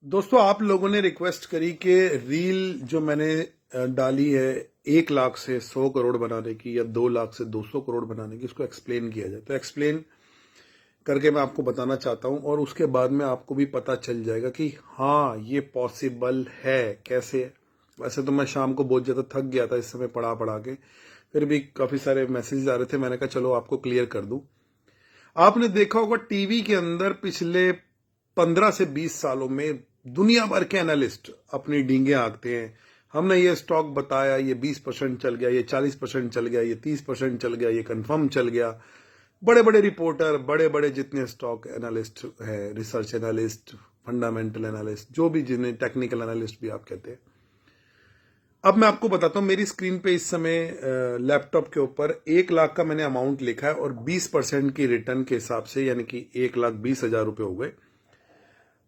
दोस्तों, आप लोगों ने रिक्वेस्ट करी कि रील जो मैंने डाली है 1 लाख से 100 करोड़ बनाने की या 2 लाख से 200 करोड़ बनाने की, उसको एक्सप्लेन किया जाए। तो एक्सप्लेन करके मैं आपको बताना चाहता हूं और उसके बाद में आपको भी पता चल जाएगा कि हाँ, ये पॉसिबल है। कैसे? वैसे तो मैं शाम को बहुत ज़्यादा थक गया था इस समय पढ़ा पढ़ा के, फिर भी काफ़ी सारे मैसेज आ रहे थे। मैंने कहा चलो आपको क्लियर कर दूं। आपने देखा होगा टीवी के अंदर पिछले 15 से 20 सालों में दुनिया भर के एनालिस्ट अपनी डींगे हाँकते हैं। हमने ये स्टॉक बताया, ये 20% चल गया, ये 40% चल गया, ये 30% चल गया, ये कंफर्म चल गया। बड़े बड़े रिपोर्टर, बड़े बड़े जितने स्टॉक एनालिस्ट है, रिसर्च एनालिस्ट, फंडामेंटल एनालिस्ट, जो भी जिन्हें टेक्निकल एनालिस्ट भी आप कहते हैं। अब मैं आपको बताता हूं, मेरी स्क्रीन पे इस समय लैपटॉप के ऊपर 1 लाख का मैंने अमाउंट लिखा है और 20% की रिटर्न के हिसाब से यानी कि 1,20,000 रुपए हो गए।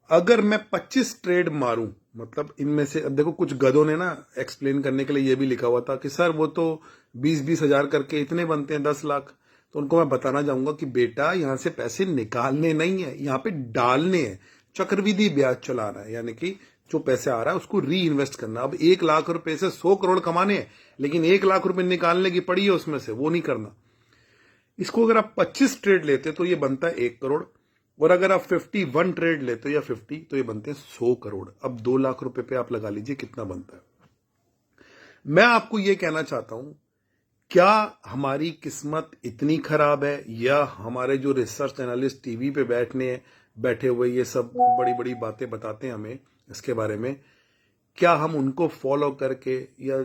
अगर मैं 25 ट्रेड मारूं, मतलब इनमें से, अब देखो कुछ गधों ने ना एक्सप्लेन करने के लिए ये भी लिखा हुआ था कि सर वो तो 20-20 हजार करके इतने बनते हैं 10 लाख। तो उनको मैं बताना चाहूंगा कि बेटा, यहां से पैसे निकालने नहीं है, यहां पे डालने हैं, चक्रवृद्धि ब्याज चलाना है, यानी कि जो पैसे आ रहा है उसको री इन्वेस्ट करना। अब 1 लाख रुपए से 100 करोड़ कमाने हैं, लेकिन 1 लाख रुपए निकालने की पड़ी है उसमें से, वो नहीं करना। इसको अगर आप 25 ट्रेड लेते तो ये बनता है 1 करोड़, और अगर आप 51 ट्रेड लेते हो या 50 तो ये बनते हैं 100 करोड़। अब 2 लाख रुपए पे आप लगा लीजिए कितना बनता है। मैं आपको ये कहना चाहता हूं, क्या हमारी किस्मत इतनी खराब है, या हमारे जो रिसर्च एनालिस्ट टीवी पे बैठे हुए ये सब बड़ी बड़ी बातें बताते हैं हमें इसके बारे में, क्या हम उनको फॉलो करके, या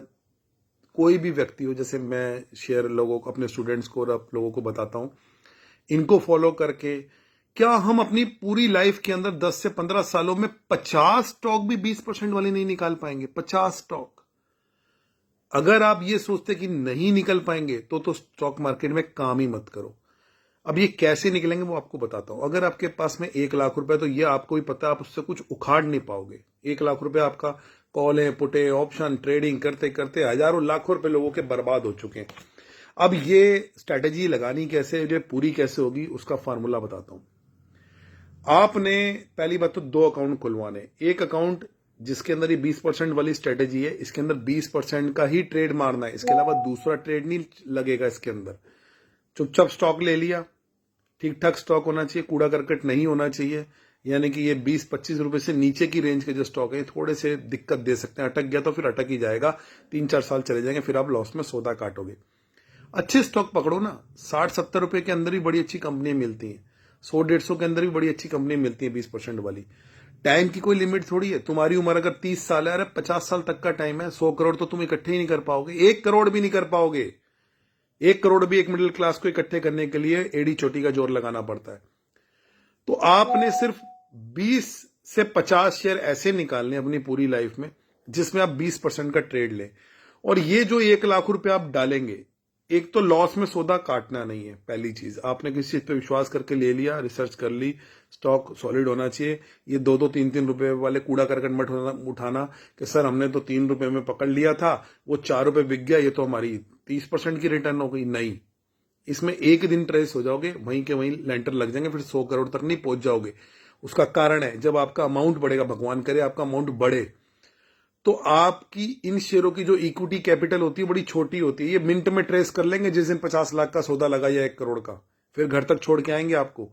कोई भी व्यक्ति हो, जैसे मैं शेयर लोगों को, अपने स्टूडेंट्स को और आप लोगों को बताता हूं, इनको फॉलो करके क्या हम अपनी पूरी लाइफ के अंदर 10 से 15 सालों में 50 स्टॉक भी 20% वाले नहीं निकाल पाएंगे? 50 स्टॉक। अगर आप ये सोचते कि नहीं निकल पाएंगे तो स्टॉक मार्केट में काम ही मत करो। अब ये कैसे निकलेंगे वो आपको बताता हूं। अगर आपके पास में 1 लाख रुपए, तो ये आपको भी पता है आप उससे कुछ उखाड़ नहीं पाओगे। 1 लाख रुपए आपका कॉल है, पुट है, ऑप्शन ट्रेडिंग करते करते हजारों लाखों रुपए लोगों के बर्बाद हो चुके हैं। अब ये स्ट्रेटेजी लगानी कैसे, ये पूरी कैसे होगी, उसका फार्मूला बताता हूं। आपने पहली बात तो 2 अकाउंट खुलवाने। एक अकाउंट जिसके अंदर ये 20% वाली स्ट्रेटेजी है, इसके अंदर 20% का ही ट्रेड मारना है, इसके अलावा दूसरा ट्रेड नहीं लगेगा इसके अंदर। चुपचाप स्टॉक ले लिया, ठीक ठाक स्टॉक होना चाहिए, कूड़ा करकट नहीं होना चाहिए। यानी कि ये 20-25 रुपए से नीचे की रेंज के जो स्टॉक है थोड़े से दिक्कत दे सकते हैं। अटक गया तो फिर अटक ही जाएगा, 3-4 साल चले जाएंगे, फिर आप लॉस में सौदा काटोगे। अच्छे स्टॉक पकड़ो ना, 60-70 रुपए के अंदर भी बड़ी अच्छी कंपनियां मिलती हैं, 100-150 के अंदर भी बड़ी अच्छी कंपनियां मिलती हैं 20% वाली। टाइम की कोई लिमिट थोड़ी है। तुम्हारी उम्र अगर 30 साल है, अरे 50 साल तक का टाइम है। 100 करोड़ तो तुम इकट्ठे ही नहीं कर पाओगे, 1 करोड़ भी नहीं कर पाओगे। 1 करोड़ भी एक मिडिल क्लास को इकट्ठे करने के लिए एड़ी चोटी का जोर लगाना पड़ता है। तो आपने सिर्फ 20 से 50 शेयर ऐसे निकालने अपनी पूरी लाइफ में जिसमें आप 20% का ट्रेड लें। और ये जो 1 लाख रुपए आप डालेंगे, एक तो लॉस में सौदा काटना नहीं है। पहली चीज, आपने किसी चीज पे विश्वास करके ले लिया, रिसर्च कर ली, स्टॉक सॉलिड होना चाहिए। ये 2-2, 3-3 रुपए वाले कूड़ा करकट मत उठाना कि सर हमने तो 3 रुपए में पकड़ लिया था, वो 4 रुपए बिक गया, ये तो हमारी 30% की रिटर्न हो गई। नहीं, इसमें एक दिन ट्रेस हो जाओगे, वहीं के वहीं लेंटर लग जाएंगे, फिर 100 करोड़ तक नहीं पहुंच जाओगे। उसका कारण है, जब आपका अमाउंट बढ़ेगा, भगवान करे आपका अमाउंट बढ़े, तो आपकी इन शेयरों की जो इक्विटी कैपिटल होती है बड़ी छोटी होती है। ये मिनट में ट्रेस कर लेंगे जिस दिन 50 लाख का सौदा लगा या 1 करोड़ का, फिर घर तक छोड़ के आएंगे आपको।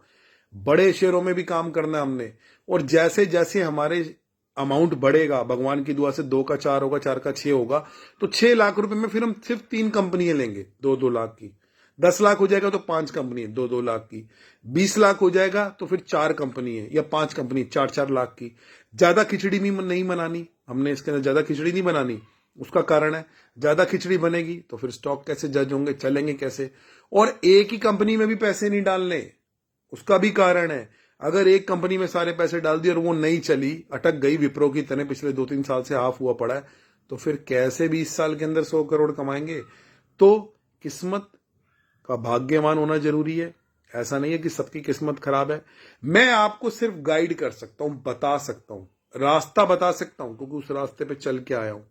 बड़े शेयरों में भी काम करना है हमने। और जैसे जैसे हमारे अमाउंट बढ़ेगा, भगवान की दुआ से 2 का 4 होगा, 4 का 6 होगा, तो 6 लाख रुपए में फिर हम सिर्फ 3 कंपनियां लेंगे 2-2 लाख की। 10 लाख हो जाएगा तो 5 कंपनी है 2-2 लाख की। 20 लाख हो जाएगा तो फिर 4 कंपनी है या 5 कंपनी 4-4 लाख की। ज्यादा खिचड़ी नहीं बनानी हमने, इसके अंदर ज्यादा खिचड़ी नहीं बनानी। उसका कारण है, ज्यादा खिचड़ी बनेगी तो फिर स्टॉक कैसे जज होंगे, चलेंगे कैसे। और एक ही कंपनी में भी पैसे नहीं डालने, उसका भी कारण है। अगर एक कंपनी में सारे पैसे डाल दिए और वो नहीं चली, अटक गई, विप्रो की तरह पिछले 2-3 साल से हाफ हुआ पड़ा है, तो फिर कैसे 20 साल के अंदर 100 करोड़ कमाएंगे? तो किस्मत का भाग्यवान होना जरूरी है। ऐसा नहीं है कि सबकी किस्मत खराब है। मैं आपको सिर्फ गाइड कर सकता हूं, बता सकता हूं, रास्ता बता सकता हूं, क्योंकि उस रास्ते पे चल के आया हूं।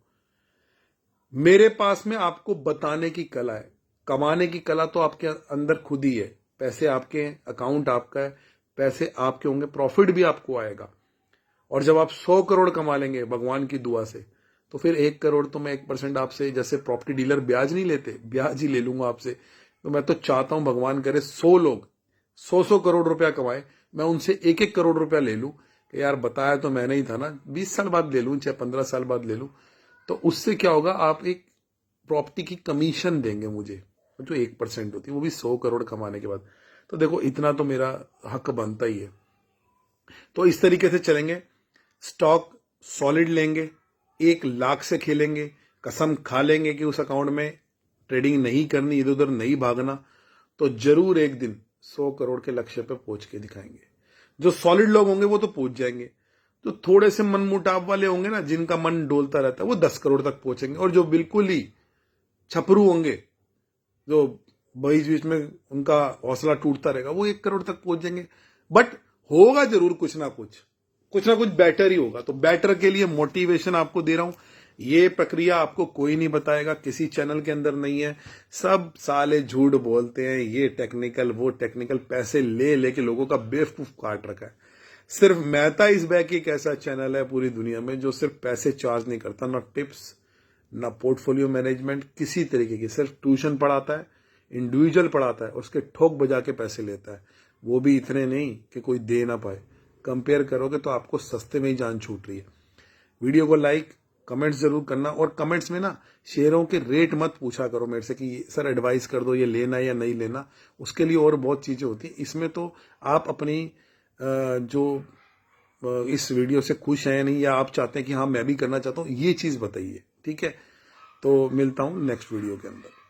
मेरे पास में आपको बताने की कला है, कमाने की कला तो आपके अंदर खुद ही है। पैसे आपके हैं, अकाउंट आपका है, पैसे आपके होंगे, प्रॉफिट भी आपको आएगा। और जब आप 100 करोड़ कमा लेंगे भगवान की दुआ से, तो फिर 1 करोड़ तो मैं 1% आपसे, जैसे प्रॉपर्टी डीलर ब्याज नहीं लेते, ब्याज ही ले लूंगा आपसे। तो मैं तो चाहता हूं भगवान करे 100 लोग 100 करोड़ रुपया कमाए, मैं उनसे 1 करोड़ रुपया ले लूं कि यार बताया तो मैंने ही था ना, 20 साल बाद ले लूं चाहे 15 साल बाद ले लूं। तो उससे क्या होगा, आप एक प्रॉपर्टी की कमीशन देंगे मुझे जो 1% होती है, वो भी 100 करोड़ कमाने के बाद। तो देखो इतना तो मेरा हक बनता ही है। तो इस तरीके से चलेंगे, स्टॉक सॉलिड लेंगे, 1 लाख से खेलेंगे, कसम खा लेंगे कि उस अकाउंट में ट्रेडिंग नहीं करनी, इधर उधर नहीं भागना, तो जरूर एक दिन 100 करोड़ के लक्ष्य पे पहुंच के दिखाएंगे। जो सॉलिड लोग होंगे वो तो पहुंच जाएंगे, जो थोड़े से मन मुटाव वाले होंगे ना, जिनका मन डोलता रहता है, वो 10 करोड़ तक पहुंचेंगे। और जो बिल्कुल ही छपरू होंगे, जो बीच बीच में उनका हौसला टूटता रहेगा, वो 1 करोड़ तक पहुंच जाएंगे। बट होगा जरूर कुछ ना कुछ बेटर ही होगा। तो बेटर के लिए मोटिवेशन आपको दे रहा हूं। ये प्रक्रिया आपको कोई नहीं बताएगा, किसी चैनल के अंदर नहीं है। सब साले झूठ बोलते हैं, ये टेक्निकल वो टेक्निकल, पैसे ले लेके लोगों का बेवकूफ काट रखा है। सिर्फ मेहता इज बैक एक ऐसा चैनल है पूरी दुनिया में जो सिर्फ पैसे चार्ज नहीं करता, ना टिप्स ना पोर्टफोलियो मैनेजमेंट किसी तरीके की, सिर्फ ट्यूशन पढ़ाता है, इंडिविजुअल पढ़ाता है, उसके ठोक बजा के पैसे लेता है, वो भी इतने नहीं कि कोई दे ना पाए। कंपेयर करोगे तो आपको सस्ते में ही जान छूट रही है। वीडियो को लाइक कमेंट्स जरूर करना, और कमेंट्स में ना शेयरों के रेट मत पूछा करो मेरे से कि सर एडवाइस कर दो ये लेना या नहीं लेना, उसके लिए और बहुत चीजें होती हैं। इसमें तो आप अपनी जो इस वीडियो से खुश हैं नहीं, या आप चाहते हैं कि हाँ मैं भी करना चाहता हूं, ये चीज बताइए, ठीक है। तो मिलता हूं नेक्स्ट वीडियो के अंदर।